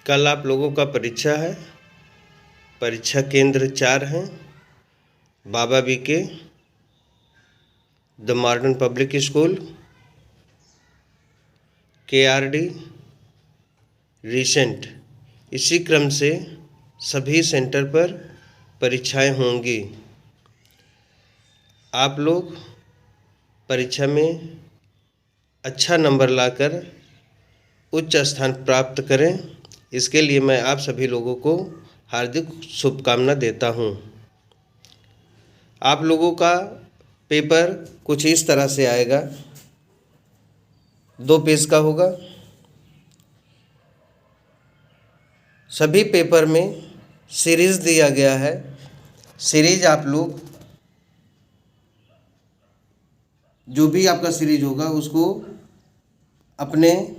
कल आप लोगों का परीक्षा है। परीक्षा केंद्र 4 हैं। Baba BK, the modern public school, KRD, recent. इसी क्रम से सभी सेंटर पर परीक्षाएं होंगी। आप लोग परीक्षा में अच्छा नंबर लाकर उच्च स्थान प्राप्त करें, इसके लिए मैं आप सभी लोगों को हार्दिक शुभकामना देता हूं। आप लोगों का पेपर कुछ इस तरह से आएगा। 2 पेज का होगा। सभी पेपर में सीरीज दिया गया है। सीरीज आप लोग जो भी आपका सीरीज होगा उसको अपने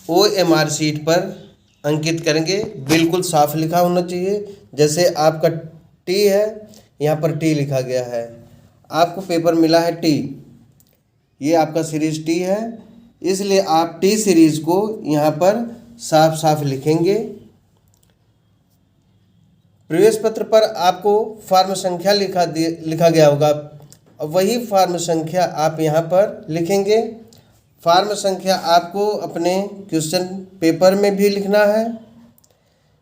OMR शीट पर अंकित करेंगे। बिल्कुल साफ लिखा होना चाहिए। जैसे आपका टी है, यहाँ पर टी लिखा गया है। आपको पेपर मिला है टी, ये आपका सीरीज टी है, इसलिए आप टी सीरीज को यहाँ पर साफ साफ लिखेंगे। प्रवेश पत्र पर आपको फॉर्म संख्या लिखा गया होगा, वही फॉर्म संख्या आप यहाँ पर लिखेंगे। फॉर्म संख्या आपको अपने क्वेश्चन पेपर में भी लिखना है।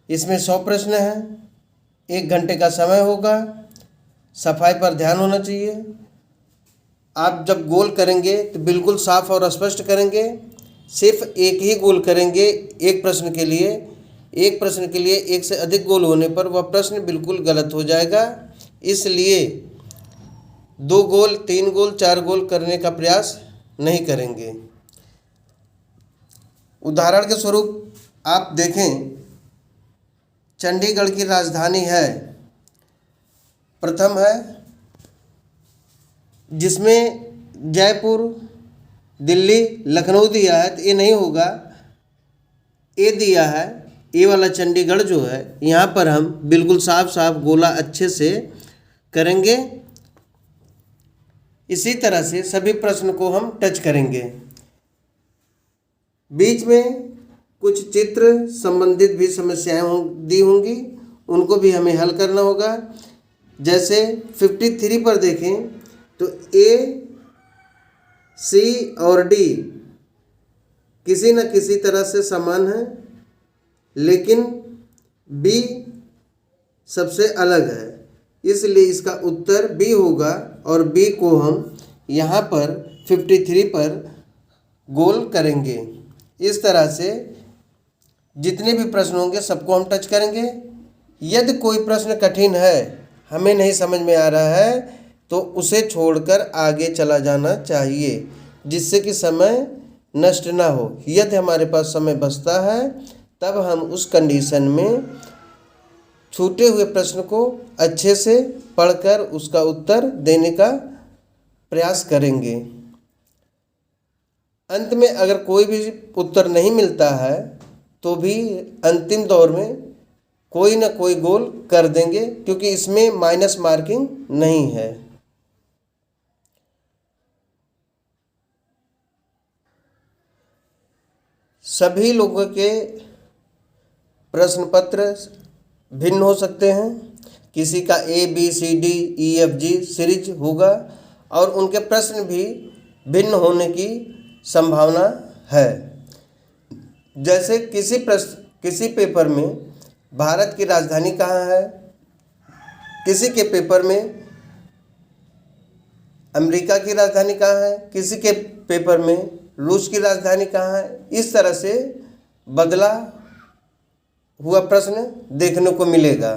इसमें 100 प्रश्न हैं। 1 घंटे का समय होगा। सफाई पर ध्यान होना चाहिए। आप जब गोल करेंगे तो बिल्कुल साफ और स्पष्ट करेंगे। सिर्फ एक ही गोल करेंगे एक प्रश्न के लिए। एक प्रश्न के लिए एक से अधिक गोल होने पर वह प्रश्न बिल्कुल गलत हो जाएगा। इसलिए 2 गोल, 3 गोल, 4 गोल करने का प्रयास नहीं करेंगे। उदाहरण के स्वरूप आप देखें, चंडीगढ़ की राजधानी है, प्रथम है, जिसमें जयपुर, दिल्ली, लखनऊ दिया है तो ये नहीं होगा। ए दिया है, ये वाला चंडीगढ़ जो है, यहाँ पर हम बिल्कुल साफ साफ गोला अच्छे से करेंगे। इसी तरह से सभी प्रश्न को हम टच करेंगे। बीच में कुछ चित्र संबंधित भी समस्याएं दी होंगी, उनको भी हमें हल करना होगा। जैसे 53 पर देखें तो A, C और D किसी न किसी तरह से समान है, लेकिन B सबसे अलग है, इसलिए इसका उत्तर B होगा और B को हम यहाँ पर 53 पर गोल करेंगे। इस तरह से जितने भी प्रश्न होंगे सबको हम टच करेंगे। यदि कोई प्रश्न कठिन है, हमें नहीं समझ में आ रहा है, तो उसे छोड़कर आगे चला जाना चाहिए, जिससे कि समय नष्ट ना हो। यदि हमारे पास समय बचता है तब हम उस कंडीशन में छूटे हुए प्रश्न को अच्छे से पढ़कर उसका उत्तर देने का प्रयास करेंगे। अंत में अगर कोई भी उत्तर नहीं मिलता है तो भी अंतिम दौर में कोई ना कोई गोल कर देंगे, क्योंकि इसमें माइनस मार्किंग नहीं है। सभी लोगों के प्रश्न पत्र भिन्न हो सकते हैं। किसी का ABCDEFG सीरीज होगा और उनके प्रश्न भी भिन्न होने की संभावना है। जैसे किसी पेपर में भारत की राजधानी कहाँ है, किसी के पेपर में अमेरिका की राजधानी कहाँ है, किसी के पेपर में रूस की राजधानी कहाँ है। इस तरह से बदला हुआ प्रश्न देखने को मिलेगा।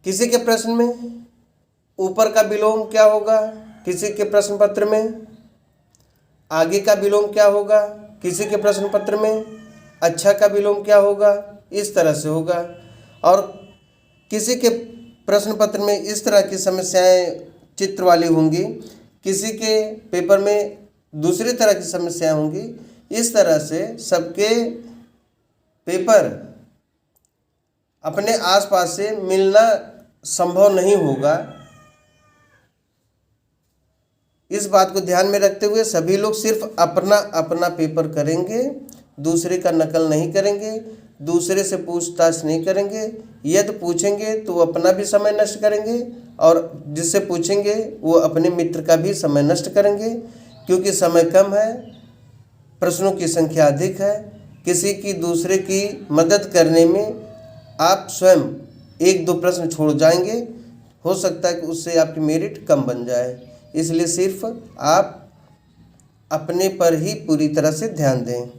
किसी के प्रश्न में ऊपर का विलोम क्या होगा, किसी के प्रश्न पत्र में आगे का विलोम क्या होगा, किसी के प्रश्न पत्र में अच्छा का विलोम क्या होगा। इस तरह से होगा। और किसी के प्रश्न पत्र में इस तरह की समस्याएं चित्र वाली होंगी, किसी के पेपर में दूसरी तरह की समस्याएं होंगी। इस तरह से सबके पेपर अपने आसपास से मिलना संभव नहीं होगा। इस बात को ध्यान में रखते हुए सभी लोग सिर्फ अपना अपना पेपर करेंगे। दूसरे का नकल नहीं करेंगे, दूसरे से पूछताछ नहीं करेंगे। यदि पूछेंगे तो वो अपना भी समय नष्ट करेंगे और जिससे पूछेंगे वो अपने मित्र का भी समय नष्ट करेंगे, क्योंकि समय कम है, प्रश्नों की संख्या अधिक है। किसी की दूसरे की मदद करने में आप स्वयं 1-2 प्रश्न छोड़ जाएंगे, हो सकता है कि उससे आपकी मेरिट कम बन जाए। इसलिए सिर्फ आप अपने पर ही पूरी तरह से ध्यान दें।